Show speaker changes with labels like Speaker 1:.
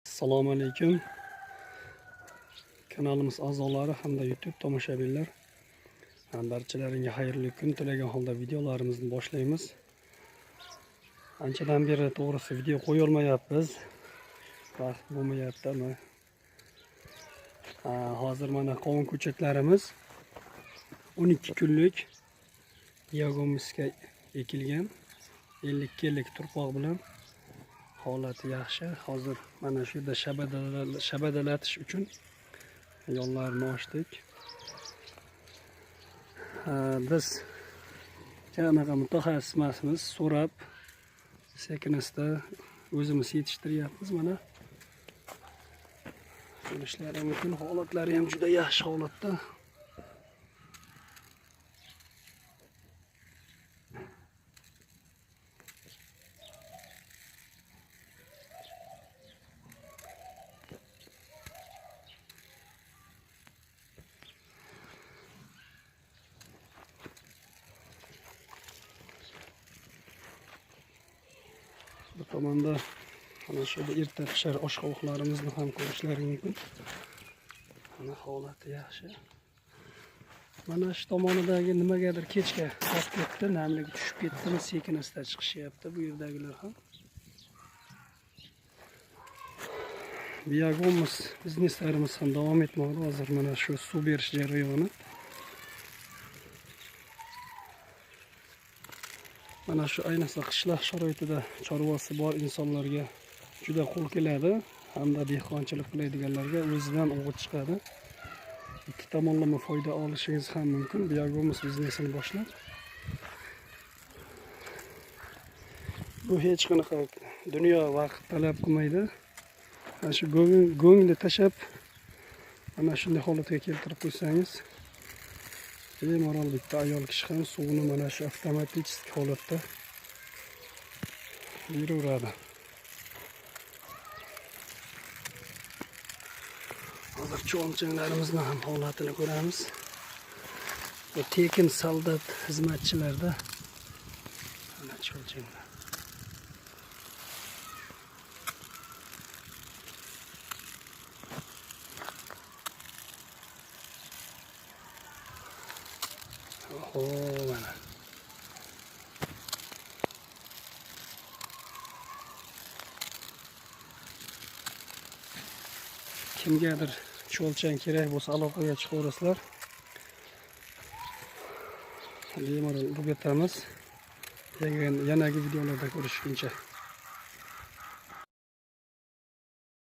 Speaker 1: Assalomu alaykum. Kanalimiz a'zolari hamda YouTube tomoshabinlar. Barchalaringizga xayrli kun tilagan holda videolarimizni boshlaymiz. Anchadan beri to'g'risi video qo'ya olmayapmiz. Vaqt bo'lmayapti. Hozir mana qovun ko'chatlarimiz 12 kunlik Yagomisga ekilgan. 50 kunlik turpoq bilan holati yaxshi. Hozir mana shu yerda shabadalatish uchun yo'llarni ochdik. Biz qanaqa mutaxassis emasmiz, so'rab sekinasta o'zimiz yetishtiryapmiz. Mana ko'rishlari mumkin, holatlari ham juda yaxshi holatda. Bu tomonda mana shu erta pishar oshqovoqlarimizni ham ko'rishlaring mumkin. Mana holati yaxshi. Mana shu tomonidagi nimagadir kechga qolib ketdi, namligi tushib ketdimi, sekinasta chiqishyapti bu yerdagilar ham. Yagomis bizneslarimiz ham davom etmoqda. Hozir mana shu suv berish jarayoni. Mana shu ayniqsa qishloq sharoitida chorvasi bor insonlarga juda qo'l keladi, hamda dehqonchilik qiladiganlarga o'zidan o'g'it chiqadi. Ikki tomonlama foyda olishingiz ham mumkin bu Yagomis biznesini boshlab. Bu hech qanaqa dunyo vaqt talab qilmaydi. Mana shu go'ngni tashab mana shunday holatga keltirib qo'ysangiz, bemalol bitta ayol kishi ham suvni mana shu avtomatik holatda beraveradi. Hozir cho'lchanlarimizni ham holatini ko'ramiz. Bu tekin soldat xizmatchilarda mana cho'lchanlar. Mana. Kimgadir cho'lchan kerak bo'lsa aloqaga chiqaverasizlar. Bemalol o'rgatamiz. Yanagi videolarda ko'rishguncha.